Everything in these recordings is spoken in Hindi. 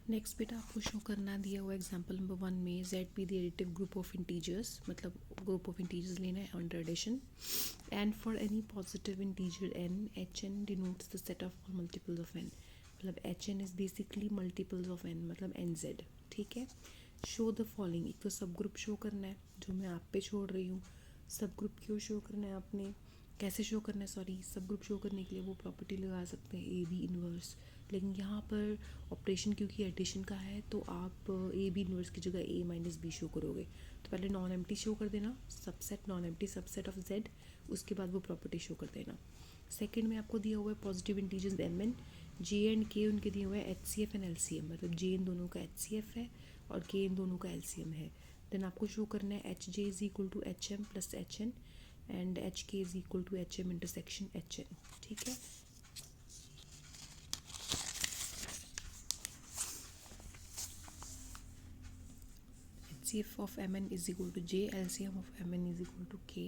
नेक्स्ट बेटा आपको शो करना दिया हुआ एग्जांपल नंबर 1 में Z be the additive group of integers, मतलब ग्रुप ऑफ इंटीजर्स लेना है under addition, and for any positive integer N H N denotes the set of all multiples of N, मतलब H N is basically multiples of N, मतलब एन जेड। ठीक है, शो द फॉलोइंग, एक तो सब ग्रुप शो करना है जो मैं आप पे छोड़ रही हूँ। सब ग्रुप क्यों शो करना है आपने, कैसे शो करना है, सॉरी, सब ग्रुप शो करने के लिए वो प्रॉपर्टी लगा सकते हैं ए बी इनवर्स, लेकिन यहाँ पर ऑपरेशन क्योंकि एडिशन का है तो आप ए बी इनवर्स की जगह ए माइनस बी शो करोगे। तो पहले नॉन एम्प्टी शो कर देना, subset non empty subset of Z, उसके बाद वो प्रॉपर्टी शो कर देना। सेकंड में आपको दिया हुआ है positive integers M N, J and K उनके दिए हुए हैं H C F and L C M, मतलब जे इन दोनों का एच सी एफ है और के इन दोनों का एल सी एम है। देन आपको शो करना है H J is equal to H M plus H N and H K is equal to H M intersection H N. ठीक है, HCF of Mn is equal to J, LCM of Mn is equal to K.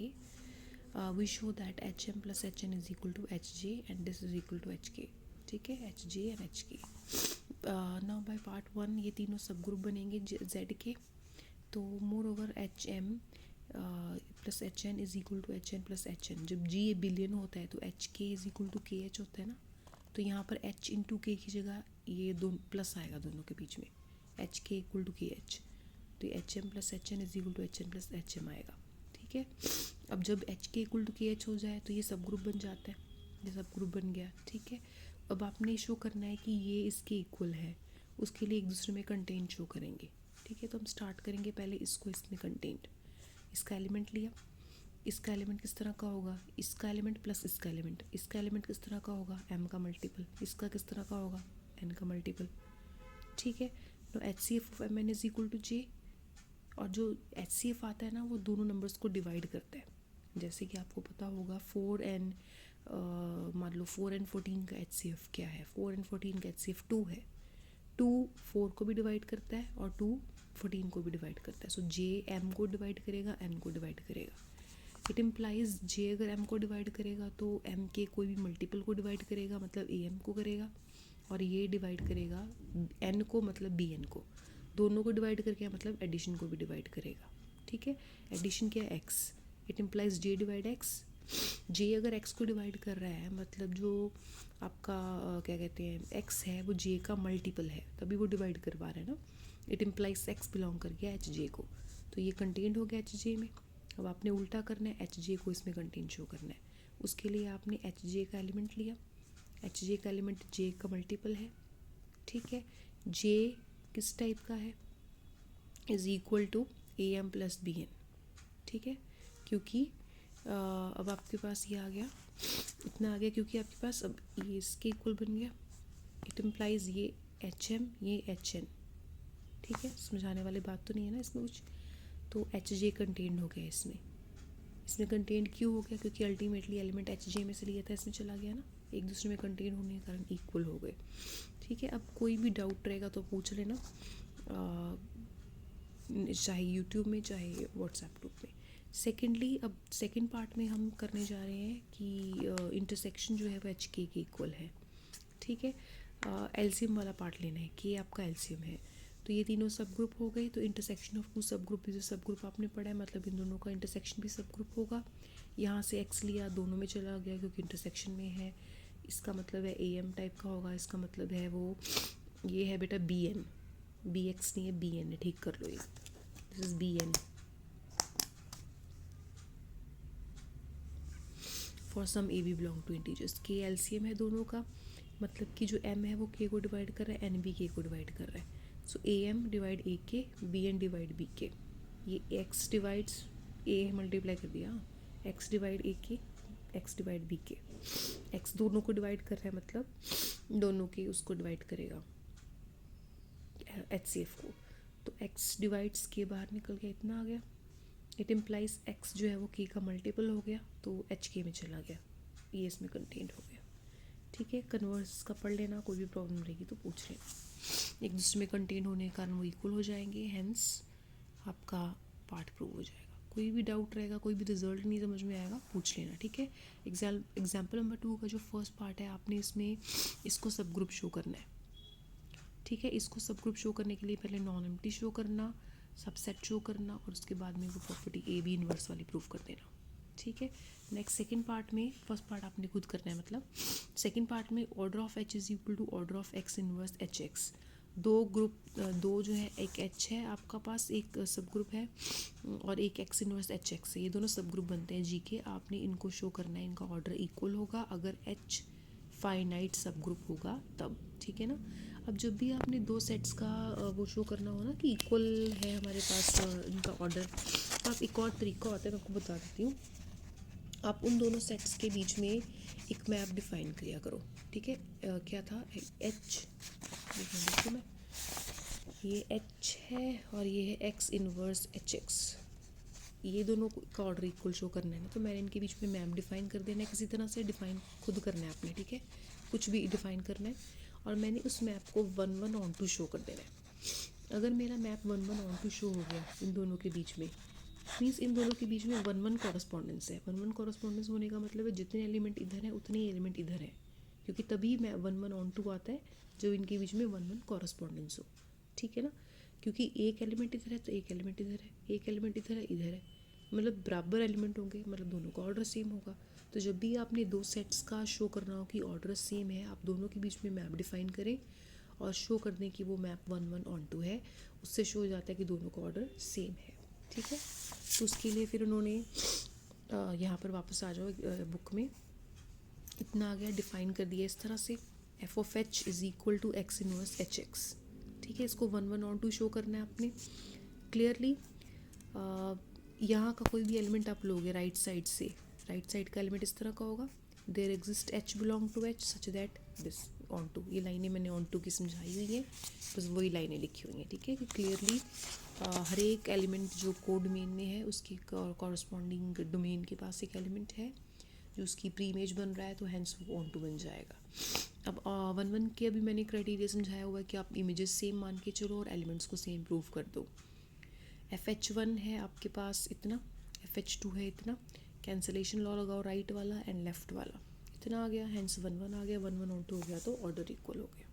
We show that Hm plus Hn is equal to Hj and this is equal to Hk. ठीक है, Hj and Hk. Now by part 1 ये तीनों सब ग्रुप बनेंगे Z के, तो moreover Hm plus Hn is equal to Hn plus Hn। जब G बिलियन होता है तो Hk is equal to KH होता है ना, तो यहाँ पर H इंटू के की जगह ये दोनों प्लस आएगा दोनों के बीच में, Hk इक्वल टू KH, तो H M plus H N is equal to H N plus H M आएगा। ठीक है, अब जब एच के इक्वल टू के एच हो जाए तो ये सब ग्रुप बन जाता है, ये सब ग्रुप बन गया। ठीक है, अब आपने शो करना है कि ये इसके इक्वल है, उसके लिए एक दूसरे में कंटेंट शो करेंगे। ठीक है, तो हम स्टार्ट करेंगे पहले इसको, इसमें कंटेंट, इसका एलिमेंट लिया, इसका एलिमेंट किस तरह का होगा, इसका एलिमेंट प्लस इसका एलिमेंट, इसका एलिमेंट किस तरह का होगा, एम का मल्टीपल, इसका किस तरह का होगा, एन का मल्टीपल। ठीक है, तो H C F of M N is equal to J, और जो एच सी एफ आता है ना वो दोनों नंबर्स को डिवाइड करता है। जैसे कि आपको पता होगा 4 एंड मान लो 4 एंड 14 का एच सी एफ क्या है, 4 एंड 14 का एच सी एफ 2 है, 2 4 को भी डिवाइड करता है और 2 14 को भी डिवाइड करता है। सो जे एम को डिवाइड करेगा, एन को डिवाइड करेगा। इट इम्प्लाइज जे अगर एम को डिवाइड करेगा तो एम के कोई भी मल्टीपल को डिवाइड करेगा, मतलब ए एम को करेगा, और ये डिवाइड करेगा एन को, मतलब बी एन को, दोनों को डिवाइड करके मतलब एडिशन को भी डिवाइड करेगा। ठीक है, एडिशन क्या है, X, it implies J divide X. J अगर एक्स को डिवाइड कर रहा है मतलब जो आपका क्या कहते हैं एक्स है वो जे का मल्टीपल है, तभी वो डिवाइड कर पा रहा है ना, इट इम्प्लाइज एक्स बिलोंग कर गया एच जे को, तो ये कंटेंट हो गया एच जे में। अब आपने उल्टा करना है, एच जे को इसमें कंटेंट शो करना है, उसके लिए आपने एच जे का एलिमेंट लिया, एच जे का एलिमेंट जे का मल्टीपल है। ठीक है, जे किस टाइप का है, is equal to A M plus B N. ठीक है, क्योंकि अब आपके पास ये आ गया, इतना आ गया क्योंकि आपके पास अब ये इसके इक्वल बन गया, इट इम्प्लाइज ये एच एम ये एच एन। ठीक है, समझाने वाली बात तो नहीं है ना इसमें कुछ, तो एच जे कंटेंट हो गया इसमें। इसमें कंटेंट क्यों हो गया, क्योंकि अल्टीमेटली एलिमेंट एच जे में से लिया था, इसमें चला गया ना, एक दूसरे में कंटेंट होने के कारण इक्वल हो गए। ठीक है, अब कोई भी डाउट रहेगा तो पूछ लेना, चाहे यूट्यूब में चाहे व्हाट्सएप ग्रुप में। सेकेंडली, अब सेकेंड पार्ट में हम करने जा रहे हैं कि इंटरसेक्शन जो है वो एच के इक्वल है। ठीक है, एलसीएम वाला पार्ट लेना है, के आपका एलसीएम है, तो ये तीनों सब ग्रुप हो गई, तो इंटरसेक्शन ऑफ टू सब ग्रुप भी जो सब ग्रुप आपने पढ़ा है, मतलब इन दोनों का इंटरसेक्शन भी सब ग्रुप होगा। यहाँ से एक्स लिया, दोनों में चला गया क्योंकि इंटरसेक्शन में है, इसका मतलब है ए एम टाइप का होगा, इसका मतलब है वो ये है बेटा बी एन, बी एक्स नहीं है बी एन है, ठीक कर लो, ये this is B N for some A B belong to integers. के एलसीएम है दोनों का, मतलब कि जो एम है वो के को डिवाइड कर रहा है, एन भी के को डिवाइड कर रहा है, सो ए एम डिवाइड ए के, बी एन डिवाइड बी के, ये एक्स डिवाइड्स ए मल्टीप्लाई कर दिया, एक्स डिवाइड ए के, एक्स डिवाइड बी के, एक्स दोनों को डिवाइड कर रहा है मतलब दोनों के उसको डिवाइड करेगा एच सी एफ को, तो एक्स डिवाइड्स के बाहर निकल गया, इतना आ गया। इट इम्प्लाइज एक्स जो है वो के का मल्टीपल हो गया, तो एच के में चला गया, ये इसमें कंटेंट हो गया। ठीक है, कन्वर्स का पढ़ लेना, कोई भी प्रॉब्लम रहेगी तो पूछ लेना, एक दूसरे में कंटेंट होने के कारण वो इक्वल हो जाएंगे, हैंस आपका पार्ट प्रूव हो जाएगा। कोई भी डाउट रहेगा, कोई भी रिजल्ट नहीं समझ में आएगा, पूछ लेना। ठीक है, एग्जाम्पल नंबर 2 का जो फर्स्ट पार्ट है, आपने इसमें इसको सब ग्रुप शो करना है, ठीक है। इसको सब ग्रुप शो करने के लिए पहले नॉन एम्प्टी शो करना, सबसेट शो करना और उसके बाद में वो प्रॉपर्टी ए बी इन्वर्स वाली प्रूफ कर देना। ठीक है। नेक्स्ट सेकंड पार्ट में, फर्स्ट पार्ट आपने खुद करना है, मतलब सेकंड पार्ट में order of H is equal to order of X inverse H X. दो जो है, एक एच है आपका पास, एक सब ग्रुप है, और एक एक्स इनवर्स एच एक्स है। ये दोनों सब ग्रुप बनते हैं जी के। आपने इनको शो करना है, इनका ऑर्डर इक्वल होगा अगर एच फाइनाइट सब ग्रुप होगा तब। ठीक है ना। अब जब भी आपने दो सेट्स का वो शो करना हो ना कि इक्वल है हमारे पास इनका ऑर्डर, तो आप एक और तरीका होता है, मैं आपको बता देती हूँ। आप उन दोनों सेट्स के बीच में एक मैप डिफाइन किया करो। ठीक है। क्या था, एच, देखो मैं, ये एच है और ये है एक्स इनवर्स एच एक्स। ये दोनों का ऑर्डर इक्वल शो करना है ना, तो मैंने इनके बीच में मैप डिफाइन कर देना है, किसी तरह से डिफाइन खुद करना है आपने। ठीक है। कुछ भी डिफाइन करना है और मैंने उस मैप को 1 1 ऑन टू शो कर देना है। अगर मेरा मैप 1 1 ऑन टू शो हो गया इन दोनों के बीच में, मीन्स इन दोनों के बीच में 1 1 कॉरस्पॉन्डेंस है। 1 1 कॉरस्पॉन्डेंस होने का मतलब है जितने एलिमेंट इधर हैं उतने ही एलिमेंट इधर हैं, क्योंकि तभी मैं 1 1 ऑन टू आता है जब इनके बीच में 1 1 कॉरस्पॉन्डेंस हो। ठीक है ना। क्योंकि एक एलिमेंट इधर है तो एक एलिमेंट इधर है, एक एलिमेंट इधर है, इधर है, मतलब बराबर एलिमेंट होंगे, मतलब दोनों का ऑर्डर सेम होगा। तो जब भी आपने दो सेट्स का शो करना हो कि ऑर्डर सेम है, आप दोनों के बीच में मैप डिफाइन करें और शो कर दें कि वो मैप 1 1 ऑन टू है। उससे शो हो जाता है कि दोनों का ऑर्डर सेम है। ठीक है। तो उसके लिए फिर उन्होंने यहाँ पर वापस आ जाओ बुक में, इतना आ गया, डिफाइन कर दिया इस तरह से, F of H is equal to X inverse H X. ठीक है। इसको 1 1 ऑन टू शो करना है आपने क्लियरली। यहाँ का कोई भी एलिमेंट आप लोगे राइट साइड से, राइट साइड का एलिमेंट इस तरह का होगा, there exist H belong to H such that this on to. ये लाइनें मैंने ऑन टू की समझाई हुई हैं, बस वही लाइनें लिखी हुई हैं। ठीक है। कि क्लियरली हर एक एलिमेंट जो कोड डोमेन में है उसके कॉरस्पॉन्डिंग डोमेन के पास एक एलिमेंट है जो उसकी प्री इमेज बन रहा है, तो हैंस वो ऑन टू बन जाएगा। अब 1 1 के अभी मैंने क्राइटेरिया समझाया हुआ है कि आप इमेजेस सेम मान के चलो और एलिमेंट्स को सेम प्रूव कर दो। FH1 है आपके पास इतना, FH2 है इतना, कैंसलेशन लॉ लगाओ राइट वाला एंड लेफ्ट वाला, इतना आ गया, हैंस 1 1 आ गया, 1 1 ऑन टू हो गया तो ऑर्डर इक्वल हो गया।